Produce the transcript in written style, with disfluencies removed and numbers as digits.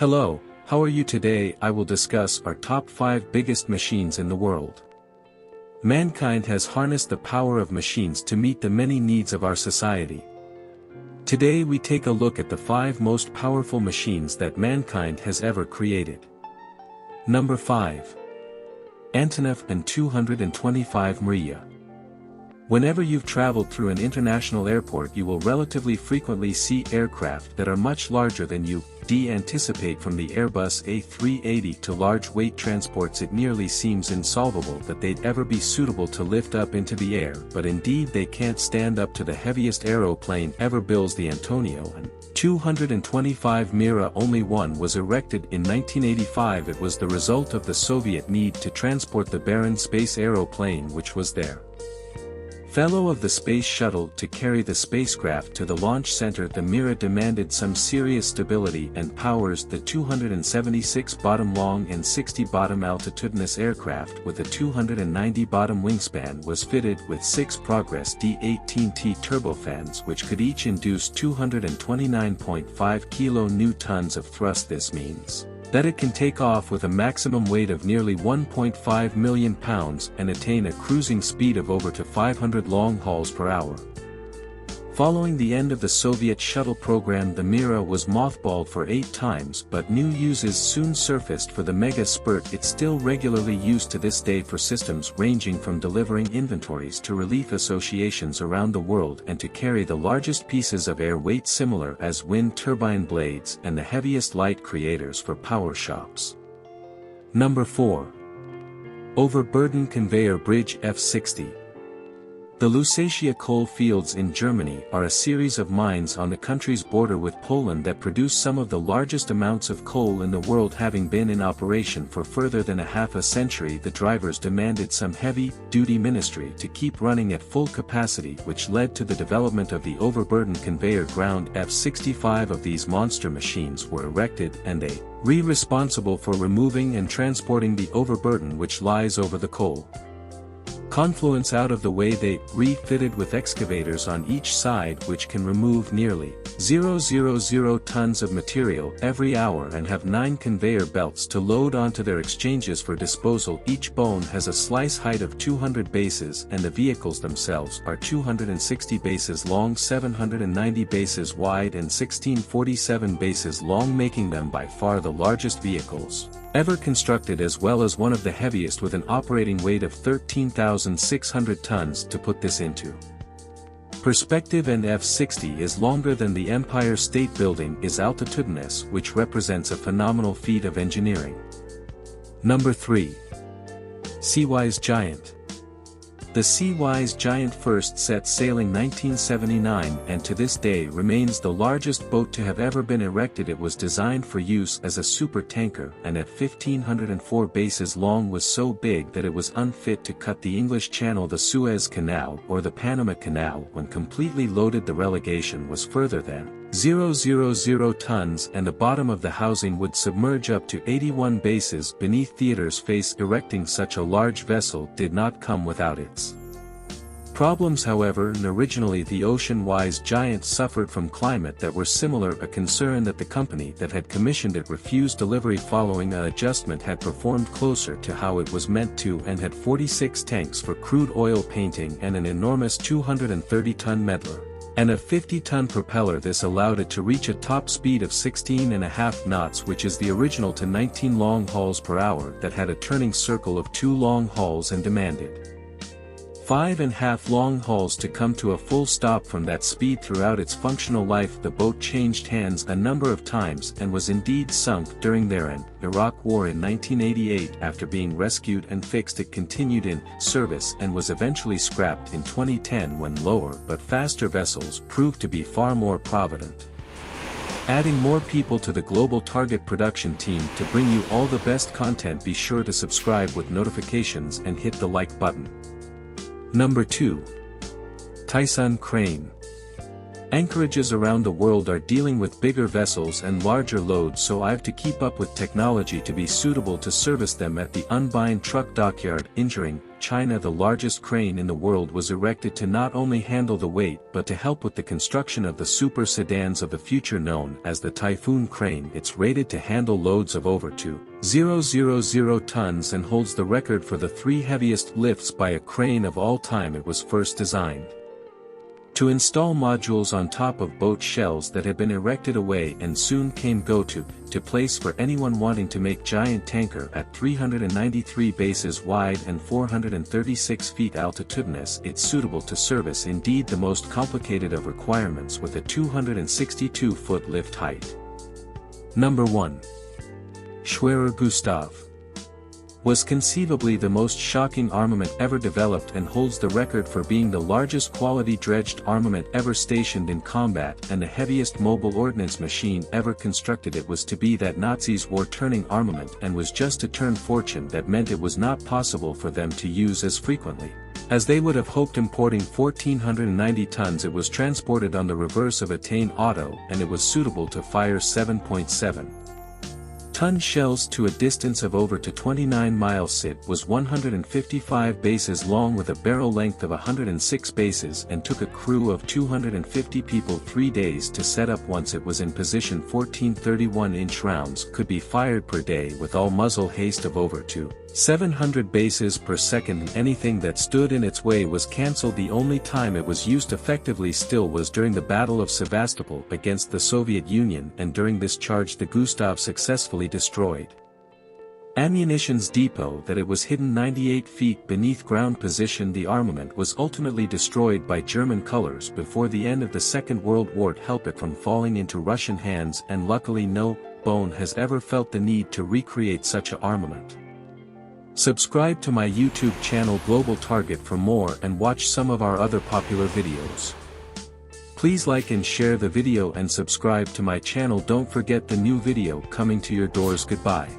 Hello, how are you today? I will discuss our top 5 biggest machines in the world. Mankind has harnessed the power of machines to meet the many needs of our society. Today we take a look at the 5 most powerful machines that mankind has ever created. Number 5. Antonov An-225 Mriya. Whenever you've traveled through an international airport, you will relatively frequently see aircraft that are much larger than you anticipate. From the Airbus A380 to large weight transports, it nearly seems insolvable that they'd ever be suitable to lift up into the air, but indeed they can't stand up to the heaviest aeroplane ever built, the Antonov An-225 Mriya. Only one was erected in 1985. It was the result of the Soviet need to transport the Buran space aeroplane, which was their fellow of the space shuttle to carry the spacecraft to the launch center. The Mriya demanded some serious stability and powers. The 276 bottom long and 60 bottom altitudinous aircraft with a 290 bottom wingspan was fitted with 6 Progress D18T turbofans, which could each induce 229.5 kN of thrust. This means that it can take off with a maximum weight of nearly 1.5 million pounds and attain a cruising speed of over to 500 long hauls per hour. Following the end of the Soviet shuttle program, the Mriya was mothballed for 8 times, but new uses soon surfaced for the Mega Spurt. It's still regularly used to this day for systems ranging from delivering inventories to relief associations around the world, and to carry the largest pieces of air weight similar as wind turbine blades and the heaviest light creators for power shops. Number 4. Overburden Conveyor Bridge F60. The Lusatia coal fields in Germany are a series of mines on the country's border with Poland that produce some of the largest amounts of coal in the world. Having been in operation for further than half a century, the drivers demanded some heavy-duty ministry to keep running at full capacity, which led to the development of the overburden conveyor ground. F65 of these monster machines were erected, and they were responsible for removing and transporting the overburden which lies over the coal confluence out of the way. They refitted with excavators on each side which can remove nearly 0.000 tons of material every hour and have 9 conveyor belts to load onto their exchanges for disposal. Each bone has a slice height of 200 bases, and the vehicles themselves are 260 bases long, 790 bases wide and 1647 bases long, making them by far the largest vehicles ever constructed, as well as one of the heaviest with an operating weight of 13,600 tons. To put this into perspective, an F60 is longer than the Empire State Building is altitudinous, which represents a phenomenal feat of engineering. Number 3. Seawise Giant. The Seawise Giant first set sailing 1979 and to this day remains the largest boat to have ever been erected. It was designed for use as a super tanker, and at 1,504 bases long was so big that it was unfit to cut the English Channel, the Suez Canal or the Panama Canal. When completely loaded, the relegation was further than 0.000 tons, and the bottom of the housing would submerge up to 81 bases beneath theater's face. Erecting such a large vessel did not come without its problems, however, and originally the Ocean-Wise Giant suffered from climate that were similar, a concern that the company that had commissioned it refused delivery following an adjustment had performed closer to how it was meant to, and had 46 tanks for crude oil painting and an enormous 230-ton meddler and a 50-ton propeller. This allowed it to reach a top speed of 16.5 knots, which is the original to 19 long hauls per hour, that had a turning circle of 2 long hauls and demanded 5.5 long hauls to come to a full stop. From that speed throughout its functional life, the boat changed hands a number of times and was indeed sunk during their Iraq War in 1988. After being rescued and fixed, it continued in service and was eventually scrapped in 2010 when lower but faster vessels proved to be far more provident. Adding more people to the global target production team to bring you all the best content. Be sure to subscribe with notifications and hit the like button. Number 2. Taisun Crane. Anchorages around the world are dealing with bigger vessels and larger loads, so I've to keep up with technology to be suitable to service them at the Unbind Truck Dockyard. In China, the largest crane in the world was erected to not only handle the weight but to help with the construction of the super sedans of the future known as the Typhoon Crane. It's rated to handle loads of over 2,000 tons and holds the record for the 3 heaviest lifts by a crane of all time. It was first designed to install modules on top of boat shells that had been erected away and soon came to place for anyone wanting to make giant tanker at 393 bases wide and 436 feet altitudinous. It's suitable to service indeed the most complicated of requirements with a 262-foot lift height. Number 1. Schwerer Gustav was conceivably the most shocking armament ever developed and holds the record for being the largest quality dredged armament ever stationed in combat and the heaviest mobile ordnance machine ever constructed. It was to be that Nazis wore turning armament and was just to turn fortune that meant it was not possible for them to use as frequently as they would have hoped. Importing 1,490 tons, it was transported on the reverse of a Tain Auto and it was suitable to fire 7.7 ton shells to a distance of over 29 miles. It was 155 bases long with a barrel length of 106 bases and took a crew of 250 people 3 days to set up. Once it was in position, 14 31-inch rounds could be fired per day with all muzzle haste of over 700 bases per second, and anything that stood in its way was cancelled. The only time it was used effectively still was during the Battle of Sevastopol against the Soviet Union, and during this charge the Gustav successfully destroyed ammunition's depot that it was hidden 98 feet beneath ground position. The armament was ultimately destroyed by German colors before the end of the Second World War to help it from falling into Russian hands, and luckily no bone has ever felt the need to recreate such an armament. Subscribe to my YouTube channel Global Target for more and watch some of our other popular videos. Please like and share the video and subscribe to my channel. Don't forget the new video coming to your doors. Goodbye.